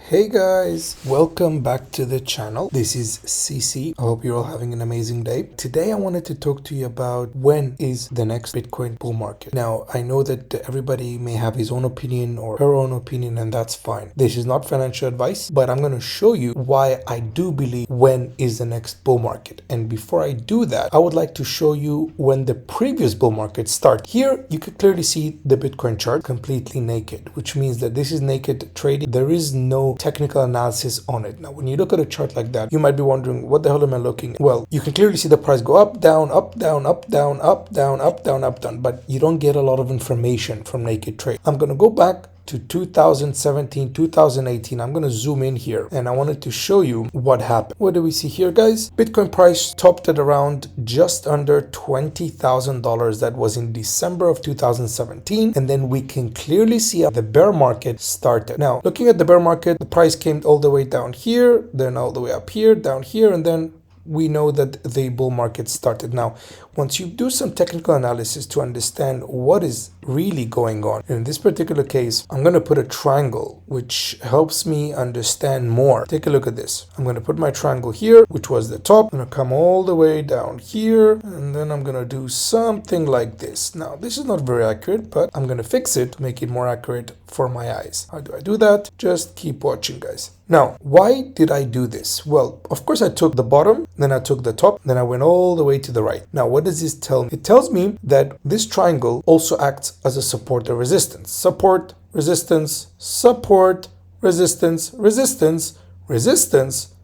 Hey guys, welcome back to the channel. This is CC. I hope you're all having an amazing day. Today I wanted to talk to you about when is the next Bitcoin bull market. Now, I know that everybody may have his own opinion or her own opinion, and that's fine. This is not financial advice, but I'm going to show you why I do believe when is the next bull market. And before I do that, I would like to show you when the previous bull market started. Here, you could clearly see the Bitcoin chart completely naked, which means that this is naked trading. There is no technical analysis on it. Now, when you look at a chart like that, you might be wondering, what the hell am I looking at? Well, you can clearly see the price go up, down, up, down, up, down, up, down, up, down, up, down, but you don't get a lot of information from naked trade. I'm going to go back to 2017, 2018. I'm going to zoom in here and I wanted to show you what happened. What do we see here, guys? Bitcoin price topped at around just under $20,000. That was in December of 2017. And then we can clearly see how the bear market started. Now, looking at the bear market, the price came all the way down here, then all the way up here, down here, and then we know that the bull market started. Now, once you do some technical analysis to understand what is really going on, in this particular case, I'm going to put a triangle, which helps me understand more. Take a look at this. I'm going to put my triangle here, which was the top. I'm going to come all the way down here, and then I'm going to do something like this. Now, this is not very accurate, but I'm going to fix it to make it more accurate for my eyes. How do I do that? Just keep watching, guys. Now, why did I do this? Well, of course, I took the bottom, then I took the top, then I went all the way to the right. Now, what does this tell me? It tells me that this triangle also acts as a support or resistance. Support, resistance, support, resistance, resistance, resistance,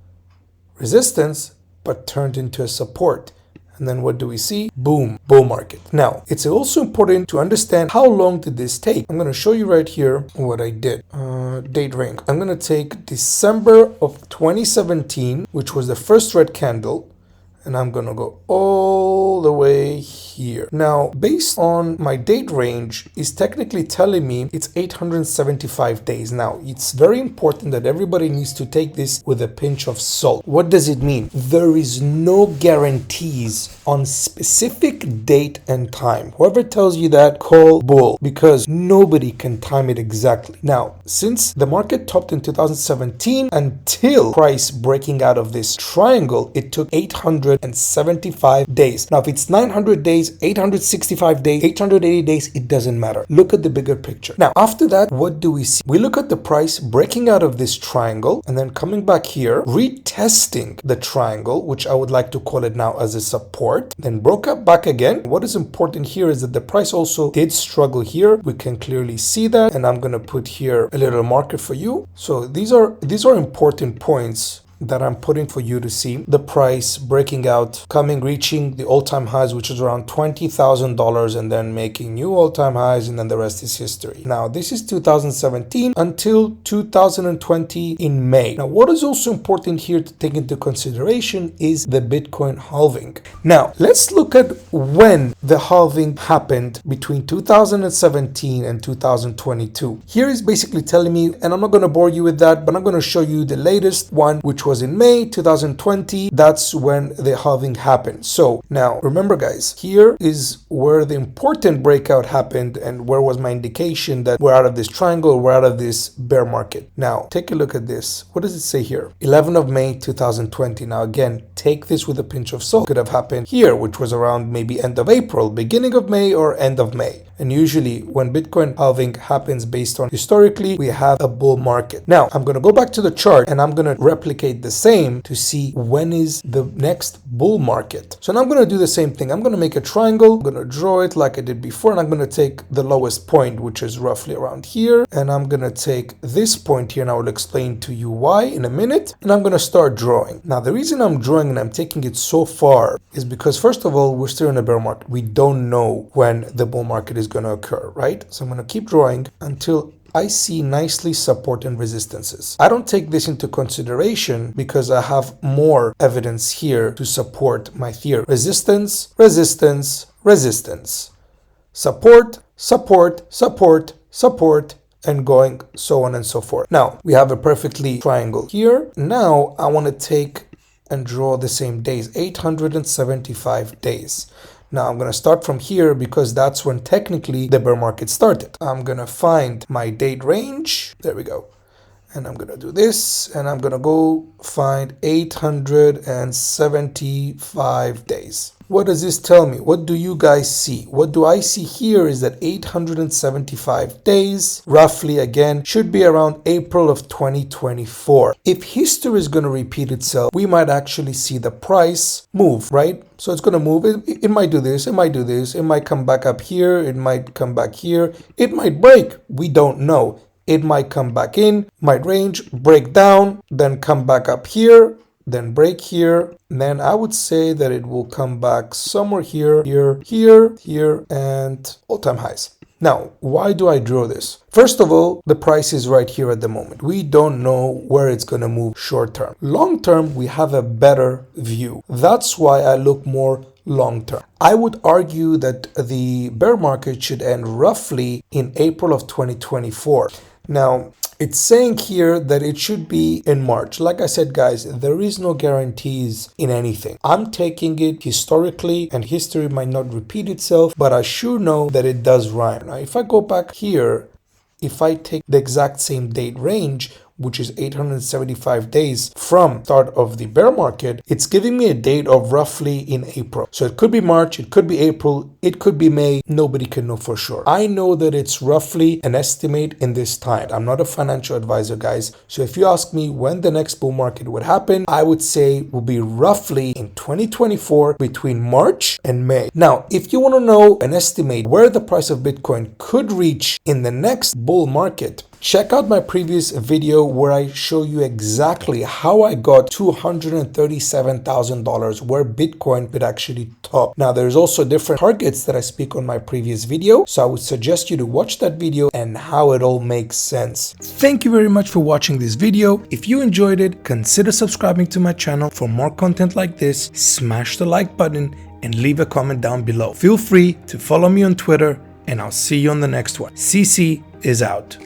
resistance, but turned into a support. And then what do we see? Boom, bull market. Now, it's also important to understand how long did this take. I'm going to show you right here what I did. Date range. I'm going to take December of 2017, which was the first red candle, and I'm going to go all the way here. Now, based on my date range, is technically telling me it's 875 days. Now, it's very important that everybody needs to take this with a pinch of salt. What does it mean? There is no guarantees on specific date and time. Whoever tells you that, call bull, because nobody can time it exactly. Now, since the market topped in 2017 until price breaking out of this triangle, it took 875 days. Now, if it's 900 days, 865 days, 880 days, it doesn't matter. Look at the bigger picture. Now, after that, what do we see? We look at the price breaking out of this triangle and then coming back here, retesting the triangle, which I would like to call it now as a support, then broke up back again. What is important here is that the price also did struggle here. We can clearly see that, and I'm going to put here a little marker for you. So these are important points that I'm putting for you to see. The price breaking out, reaching the all-time highs, which is around $20,000, and then making new all-time highs, and then the rest is history. Now, this is 2017 until 2020 in May. Now, what is also important here to take into consideration is the Bitcoin halving. Now, let's look at when the halving happened between 2017 and 2022. Here is basically telling me, and I'm not going to bore you with that, but I'm going to show you the latest one, which was in May 2020. That's when the halving happened. So now remember, guys, here is where the important breakout happened and where was my indication that we're out of this triangle, we're out of this bear market. Now take a look at this. What does it say here? 11th of May 2020. Now again, take this with a pinch of salt. Could have happened here, which was around maybe end of April, beginning of May, or end of May. And usually when Bitcoin halving happens based on historically, we have a bull market. Now I'm going to go back to the chart and I'm going to replicate the same to see when is the next bull market. So now I'm going to do the same thing. I'm going to make a triangle. I'm going to draw it like I did before, and I'm going to take the lowest point, which is roughly around here. And I'm going to take this point here, and I will explain to you why in a minute. And I'm going to start drawing. Now, the reason I'm drawing and I'm taking it so far is because, first of all, we're still in a bear market. We don't know when the bull market is going to occur, right? So I'm going to keep drawing until I see nicely support and resistances. I don't take this into consideration because I have more evidence here to support my theory. Resistance, resistance, resistance. Support, support, support, support, and going so on and so forth. Now, we have a perfectly triangle here. Now, I want to take and draw the same days, 875 days. Now I'm going to start from here because that's when technically the bear market started. I'm going to find my date range. There we go. And I'm gonna do this, and I'm gonna go find 875 days. What does this tell me? What do you guys see? What do I see here is that 875 days, roughly again, should be around April of 2024. If history is going to repeat itself, we might actually see the price move, right? So it's going to move. It might do this, it might do this, it might come back up here, it might come back here, it might break. We don't know. It might come back in, might range, break down, then come back up here, then break here. And then I would say that it will come back somewhere here, here, and all-time highs. Now, why do I draw this? First of all, the price is right here at the moment. We don't know where it's going to move short term. Long term, we have a better view. That's why I look more long term. I would argue that the bear market should end roughly in April of 2024. Now, it's saying here that it should be in March. Like I said, guys, there is no guarantees in anything. I'm taking it historically, and history might not repeat itself, but I sure know that it does rhyme. Now, if I go back here, if I take the exact same date range, which is 875 days from start of the bear market, it's giving me a date of roughly in April. So it could be March, it could be April, it could be May. Nobody can know for sure. I know that it's roughly an estimate in this time. I'm not a financial advisor, guys. So if you ask me when the next bull market would happen, I would say it will be roughly in 2024 between March and May. Now, if you want to know and estimate where the price of Bitcoin could reach in the next bull market, check out my previous video where I show you exactly how I got $237,000 where Bitcoin could actually top. Now, there's also different targets that I speak on my previous video, so I would suggest you to watch that video and how it all makes sense. Thank you very much for watching this video. If you enjoyed it, consider subscribing to my channel for more content like this. Smash the like button and leave a comment down below. Feel free to follow me on Twitter, and I'll see you on the next one. CC is out.